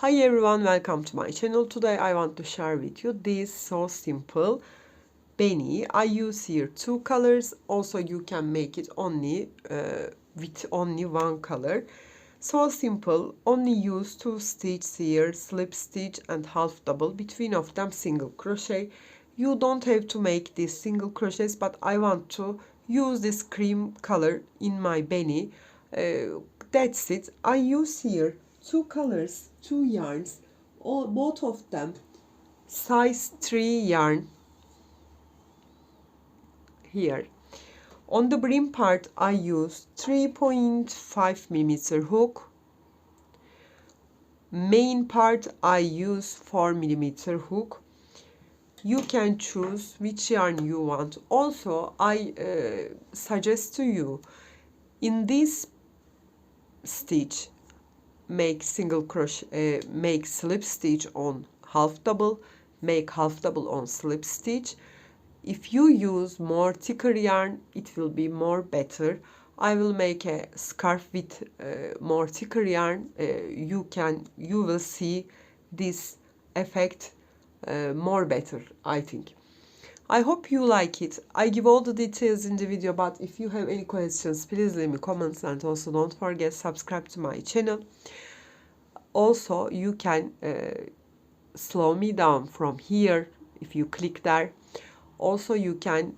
Hi everyone, welcome to my channel. Today I want to share with you this so simple Beanie. I use here two colors. Also you can make it only with only one color. So simple, only use two stitches here, slip stitch and half double, between of them single crochet. You don't have to make these single crochets, but I want to use this cream color in my Beanie. That's it. I use here two colors, two yarns, all both of them size 3 yarn here. On the brim part I use 3.5 millimeter hook. Main part I use 4 millimeter hook. You can choose which yarn you want. Also I suggest to you, in this stitch make single crochet, make slip stitch on half double, make half double on slip stitch. If you use more thicker yarn, it will be more better. I will make a scarf with more thicker yarn. You will see this effect more better, I think. I hope you like it. I give all the details in the video, but if you have any questions, please leave me comments, and also don't forget subscribe to my channel. Also you can slow me down from here if you click there. Also you can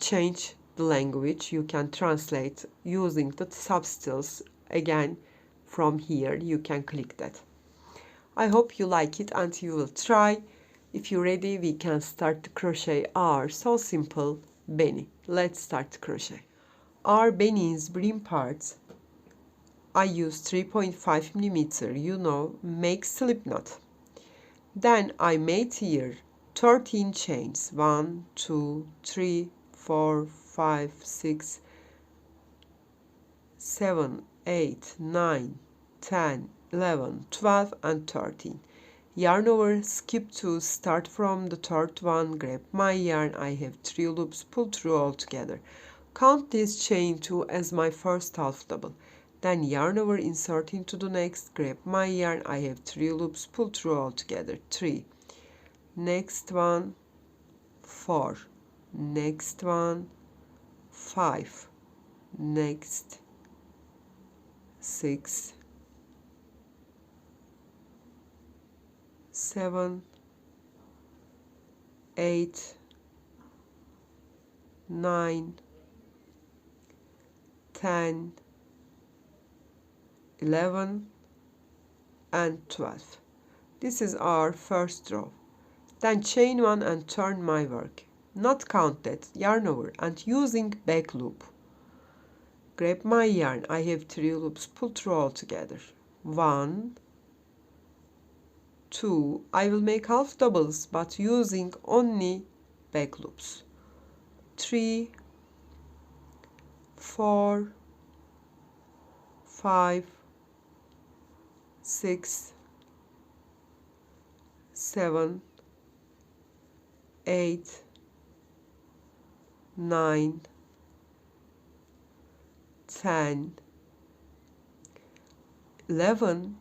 change the language. You can translate using the subtitles again from here. You can click that. I hope you like it and you will try. If you're ready, we can start to crochet our so simple Beanie. Let's start to crochet. Our Beanie's brim parts I use 3.5 millimeter, make slip knot. Then I made here 13 chains. 1, 2, 3, 4, 5, 6, 7, 8, 9, 10, 11, 12 and 13. Yarn over, skip 2, start from the third one, grab my yarn. I have 3 loops, pull through all together. Count this chain 2 as my first half double. Then yarn over, insert into the next, grab my yarn. I have 3 loops, pull through all together. 3. Next one, 4. Next one, 5. Next, 6, 7, 8, 9, 10, 11 and 12. This is our first row. Then chain 1 and turn my work. Not counted, yarn over and using back loop. Grab my yarn. I have 3 loops, pull through all together. 1, 2. I will make half doubles but using only back loops. 3, 4, 5, 6, 7, 8, 9, 10, 11,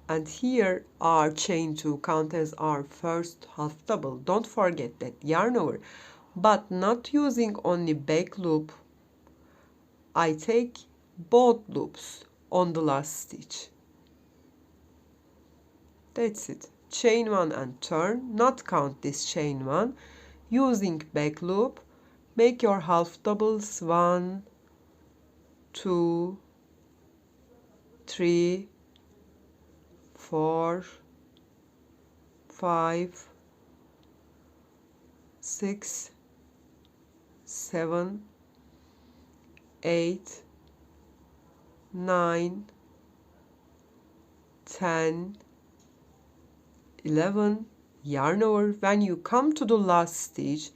and here our chain 2 count as our first half double. Don't forget that, yarn over, but not using only back loop. I take both loops on the last stitch. That's it. Chain 1 and turn, not count this chain 1. Using back loop, make your half doubles. 1, 2, 3, 4, 5, 6, 7, 8, 9, 10, 11, yarn over. When you come to the last stitch,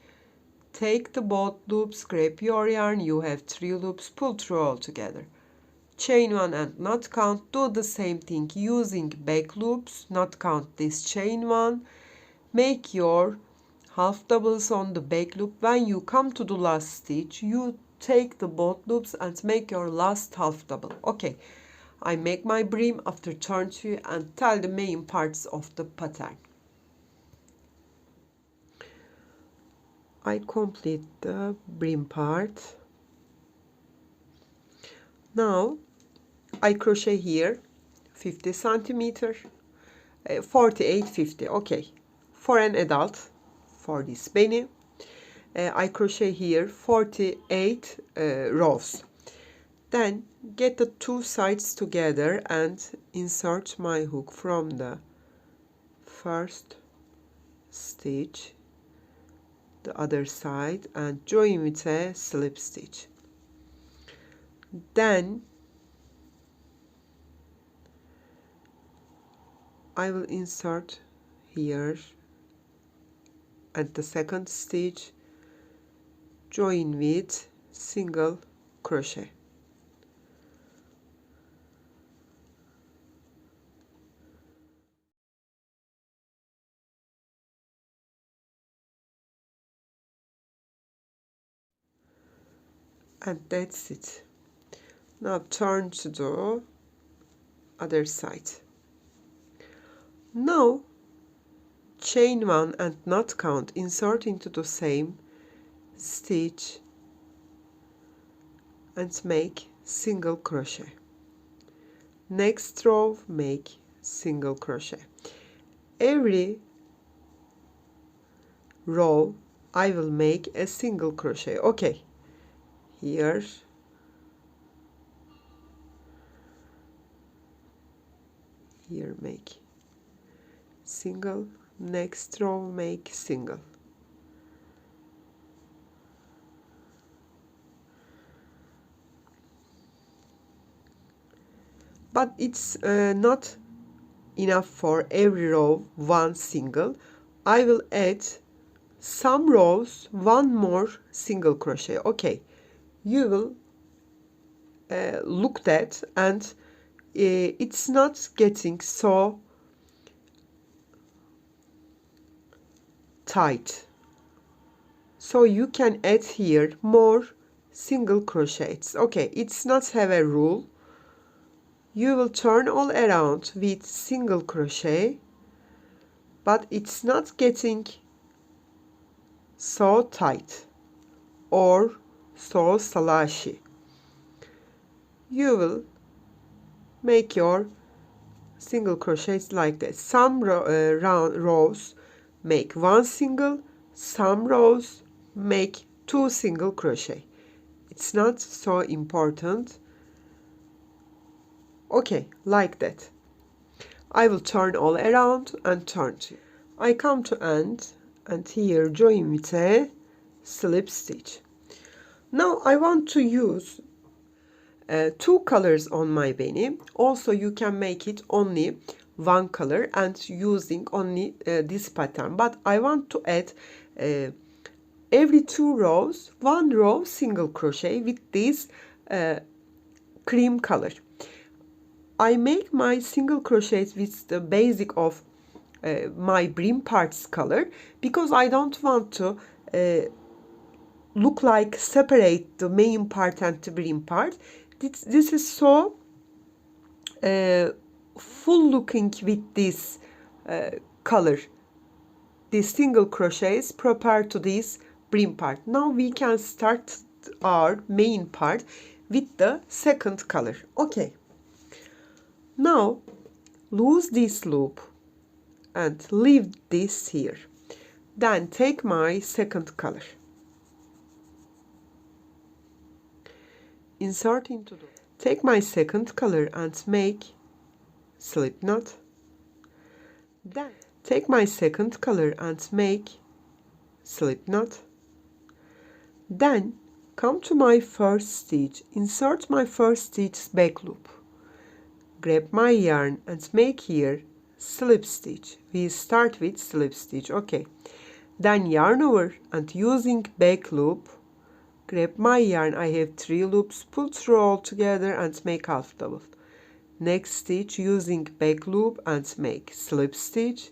take the both loops, grab your yarn. You have 3 loops, pull through all together. Chain 1 and not count. Do the same thing using back loops, not count this chain 1. Make your half doubles on the back loop. When you come to the last stitch, you take the both loops and make your last half double. Okay, I make my brim after turn to you and tell the main parts of the pattern. I complete the brim part. Now I crochet here 50 centimeter, 48.50, okay, for an adult, for this Beanie. I crochet here 48 rows. Then get the two sides together and insert my hook from the first stitch the other side and join with a slip stitch. Then I will insert here at the second stitch, join with single crochet. And that's it. Now turn to the other side. Now chain 1 and knot count, insert into the same stitch and make single crochet. Next row make single crochet. Every row I will make a single crochet. Okay, here make single, next row make single. But it's not enough for every row one single. I will add some rows one more single crochet. Okay, you will look that, and it's not getting so tight, so you can add here more single crochets. Okay, it's not have a rule. You will turn all around with single crochet, but it's not getting so tight or so slashy. You will make your single crochets like this. Some rows make one single, some rows make two single crochet. It's not so important. Okay, like that. I will turn all around and turn to you. I come to end and here join with a slip stitch. Now I want to use two colors on my Beanie. Also you can make it only one color and using only this pattern, but I want to add every two rows one row single crochet with this cream color. I make my single crochets with the basic of my brim parts color because I don't want to look like separate the main part and the brim part. This is so full looking with this color. This single crochets prepared to this brim part. Now we can start our main part with the second color. Okay. Now lose this loop and leave this here. Then take my second color. Insert into the... Take my second color and make slip knot. Then take my second color and make slip knot. Then come to my first stitch. Insert my first stitch back loop. Grab my yarn and make here slip stitch. We start with slip stitch. Okay. Then yarn over and using back loop, grab my yarn. I have 3 loops, pull through all together and make half double. Next stitch using back loop and make slip stitch,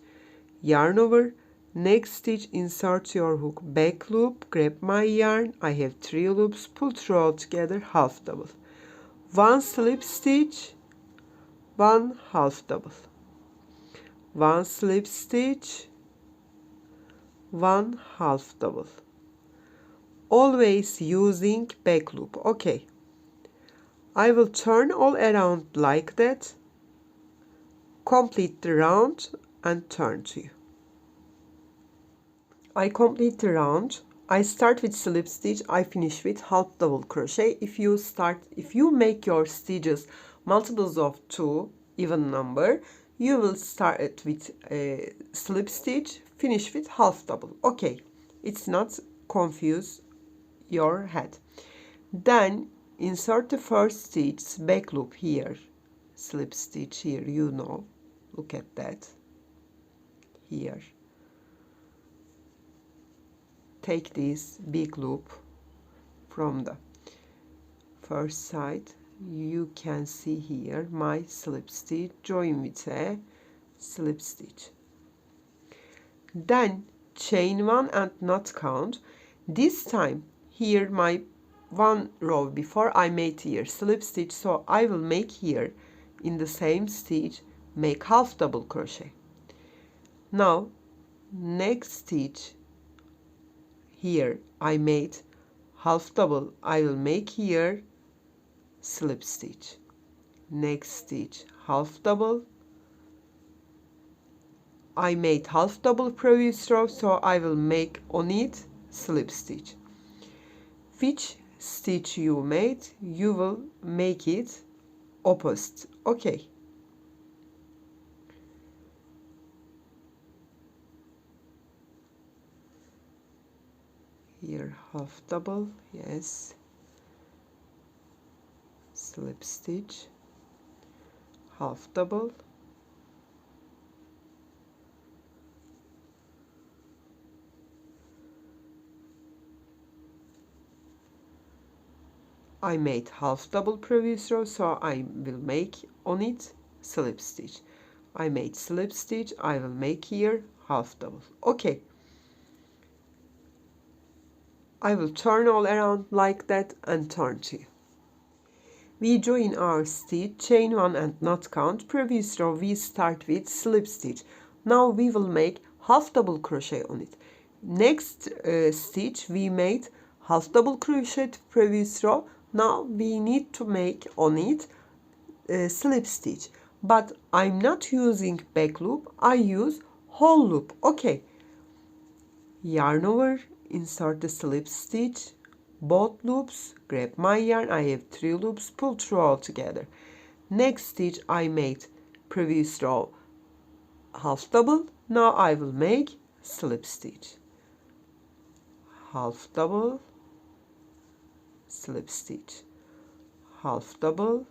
yarn over. Next stitch insert your hook, back loop, grab my yarn. I have 3 loops, pull through all together, half double. 1 slip stitch, 1 half double, 1 slip stitch, 1 half double, always using back loop. Okay, I will turn all around like that, complete the round and turn to you. I complete the round. I start with slip stitch, I finish with half double crochet. If you make your stitches multiples of 2, even number, you will start with a slip stitch, finish with half double. Okay, it's not confuse your head. Then insert the first stitch, back loop here, slip stitch here, you know, look at that, here. Take this big loop from the first side. You can see here my slip stitch, join with a slip stitch. Then chain 1 and not count. This time here my 1 row before I made here slip stitch, so I will make here in the same stitch, make half double crochet. Now next stitch, here I made half double, I will make here slip stitch. Next stitch half double, I made half double previous row, so I will make on it slip stitch. Which stitch you made, you will make it opposite. Okay, here half double, yes, slip stitch, half double, I made half double previous row, so I will make on it slip stitch. I made slip stitch, I will make here half double. Okay, I will turn all around like that and turn to you. We join our stitch, chain 1 and not count. Previous row we start with slip stitch. Now we will make half double crochet on it. Next stitch we made half double crochet previous row. Now we need to make on it slip stitch, but I'm not using back loop, I use whole loop. Okay, yarn over, insert the slip stitch, both loops, grab my yarn, I have 3 loops, pull through all together. Next stitch I made previous row half double, now I will make slip stitch, half double, slip stitch, half double,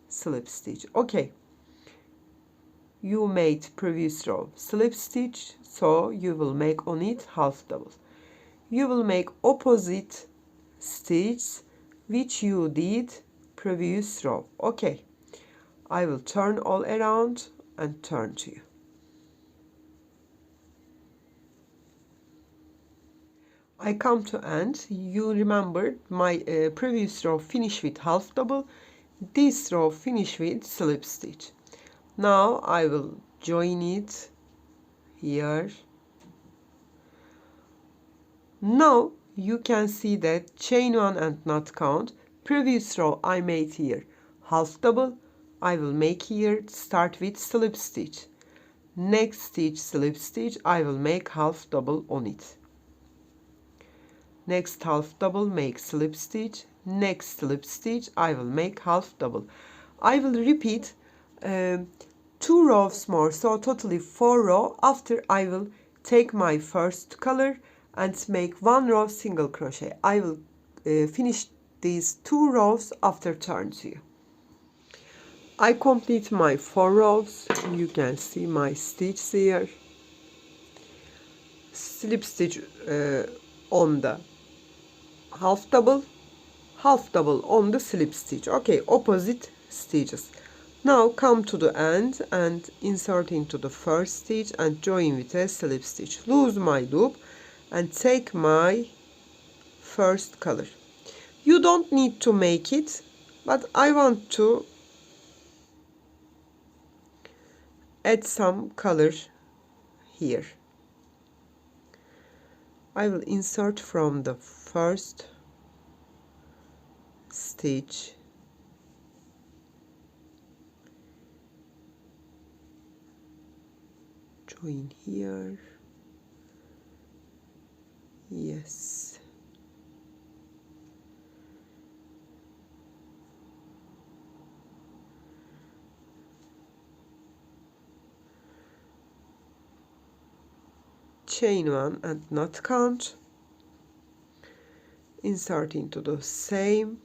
slip stitch. Okay, you made previous row slip stitch, so you will make on it half double. You will make opposite stitch which you did previous row. Okay, I will turn all around and turn to you. I come to end. You remember my previous row finish with half double, this row finish with slip stitch. Now I will join it here. Now you can see that chain 1 and not count. Previous row I made here half double, I will make here start with slip stitch. Next stitch slip stitch, I will make half double on it. Next half double, make slip stitch. Next slip stitch, I will make half double. I will repeat 2 rows more, so totally 4 rows. After I will take my first color and make 1 row single crochet. I will finish these 2 rows after turn to you. I complete my 4 rows. You can see my stitch here. Slip stitch on the half double on the slip stitch. Okay, opposite stitches. Now come to the end and insert into the first stitch and join with a slip stitch. Lose my loop and take my first color. You don't need to make it, but I want to add some color here. I will insert from the first stitch, join here, yes, chain one and not count, insert into the same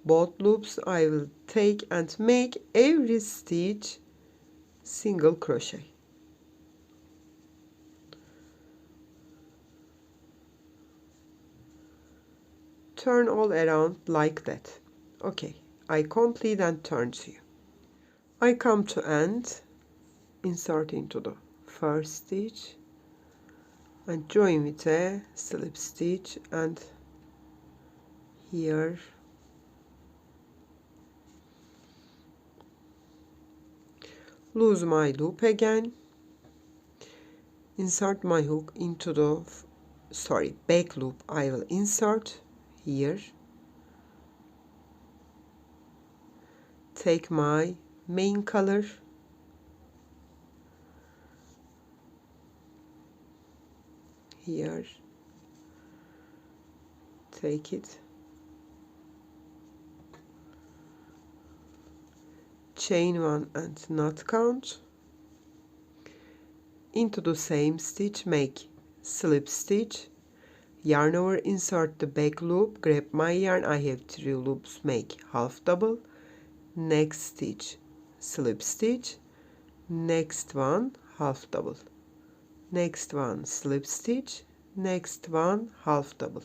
both loops. I will take and make every stitch single crochet. Turn all around like that. Okay, I complete and turn to you. I come to end, insert into the first stitch and join with a slip stitch, and here lose my loop again, insert my hook into the back loop. I will insert here, take my main color, here, take it, chain one and not count, into the same stitch make slip stitch, yarn over, insert the back loop, grab my yarn, I have 3 loops, make half double, next stitch slip stitch, next one half double, next one slip stitch, next one half double.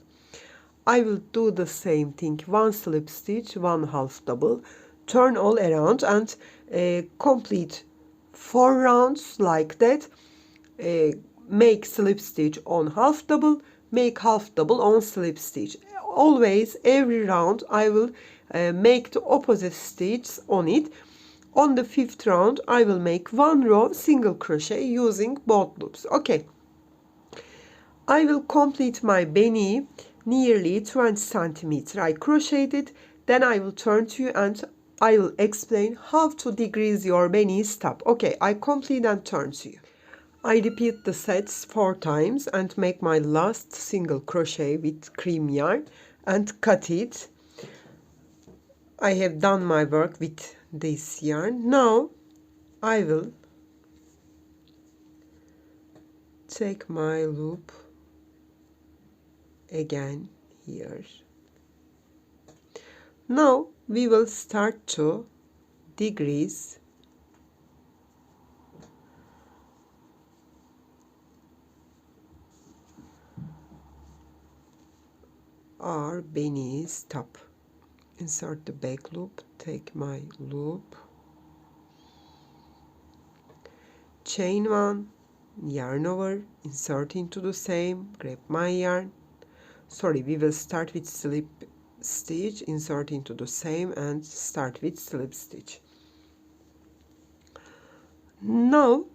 I will do the same thing, 1 slip stitch, 1 half double, turn all around and complete 4 rounds like that. Make slip stitch on half double, make half double on slip stitch. Always every round I will make the opposite stitches on it. On the 5th round I will make 1 row single crochet using both loops. Okay, I will complete my beanie nearly 20 centimeters. I crocheted, then I will turn to you and I will explain how to decrease your beanie stop. Okay, I complete and turn to you. I repeat the sets 4 times and make my last single crochet with cream yarn and cut it. I have done my work with this yarn. Now I will take my loop again here. Now we will start to decrease our beanie's top. Insert the back loop, take my loop, chain one, yarn over, insert into the same, grab my yarn. Sorry, we will start with slip stitch, insert into the same and start with slip stitch. Now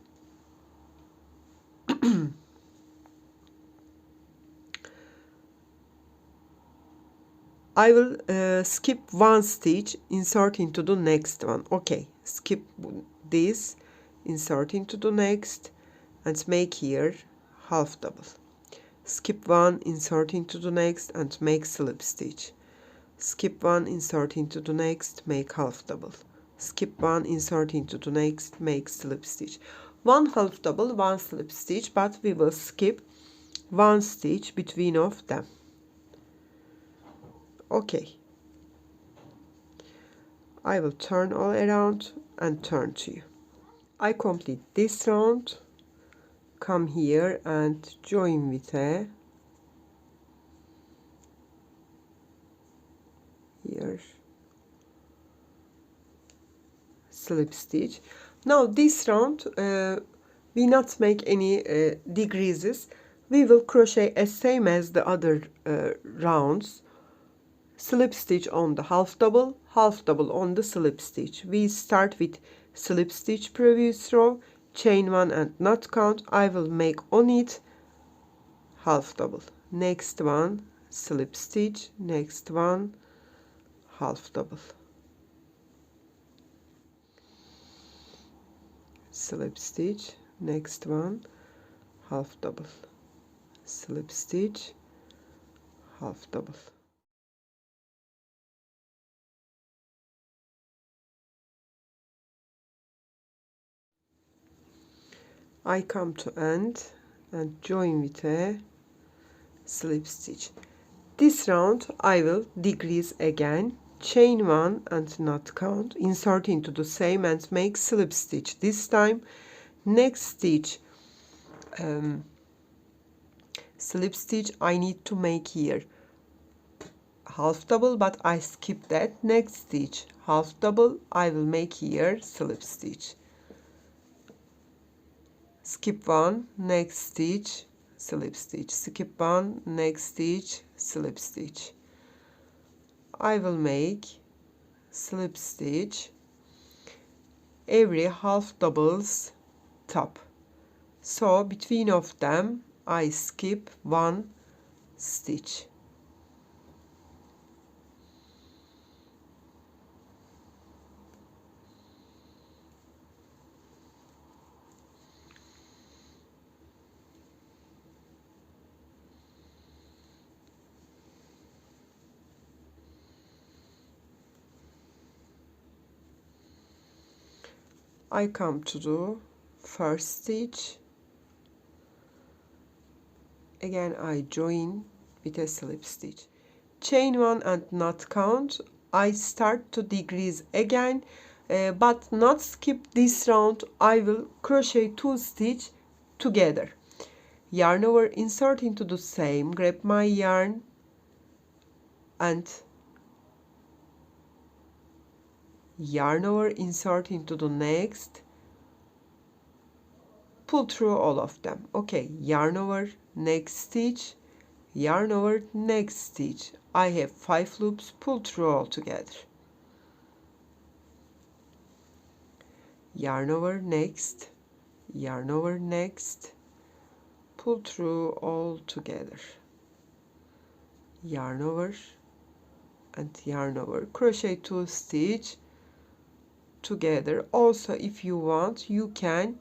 I will skip 1 stitch, insert into the next one. Okay, skip this, insert into the next and make here half double. Skip 1, insert into the next and make slip stitch. Skip 1, insert into the next, make half double. Skip 1, insert into the next, make slip stitch. 1 half double, 1 slip stitch, but we will skip 1 stitch between of them. Okay, I will turn all around and turn to you. I complete this round, come here and join with a here slip stitch. Now this round we not make any decreases. We will crochet as same as the other rounds. Slip stitch on the half double on the slip stitch. We start with slip stitch previous row, chain 1 and not count. I will make on it half double. Next one, slip stitch, next one, half double. Slip stitch, next one, half double. Slip stitch, half double. I come to end and join with a slip stitch. This round I will decrease again, chain 1 and not count, insert into the same and make slip stitch. This time next stitch, slip stitch I need to make here half double, but I skip that. Next stitch half double, I will make here slip stitch. Skip one, next stitch, slip stitch. Skip one, next stitch, slip stitch. I will make slip stitch every half double's top. So between of them I skip one stitch. I come to the first stitch. Again I join with a slip stitch. Chain 1 and not count. I start to decrease again, but not skip this round. I will crochet 2 stitch together. Yarn over, insert into the same, grab my yarn and yarn over, insert into the next, pull through all of them. Okay, yarn over, next stitch, yarn over, next stitch. I have 5 loops, pull through all together. Yarn over, next, yarn over, next, pull through all together. Yarn over and yarn over, crochet 2 stitch together. Also if you want you can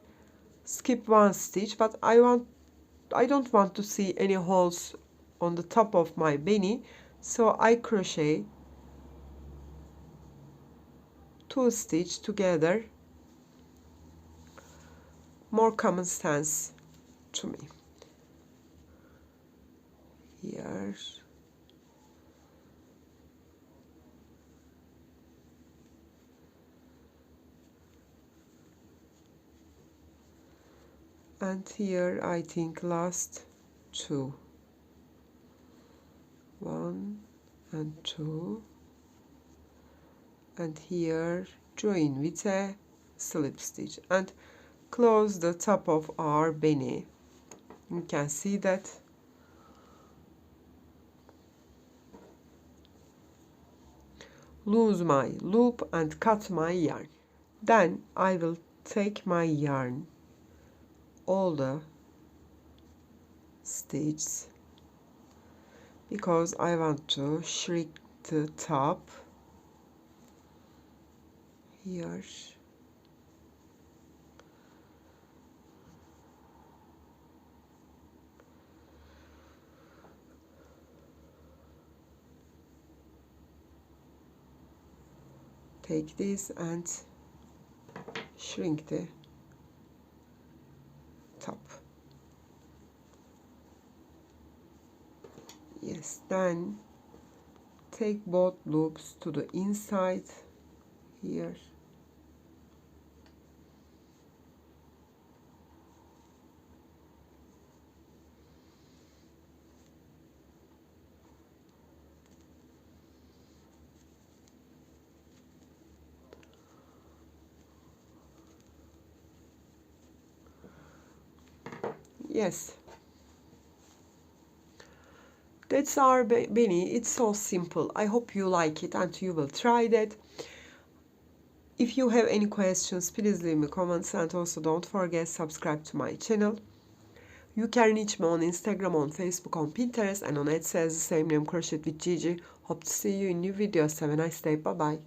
skip 1 stitch, but I don't want to see any holes on the top of my beanie, so I crochet 2 stitch together. More common sense to me. Here and here I think last 2, 1 and 2, and here join with a slip stitch and close the top of our beanie. You can see that. Lose my loop and cut my yarn. Then I will take my yarn, all the stitches, because I want to shrink the top here. Take this and shrink the top. Yes, then take both loops to the inside here. Yes, that's our beanie. It's so simple. I hope you like it and you will try that. If you have any questions, please leave me comments, and also don't forget subscribe to my channel. You can reach me on Instagram, on Facebook, on Pinterest, and on Etsy as the same name, Crochet with Gigi. Hope to see you in new videos. Have a nice day. Bye bye.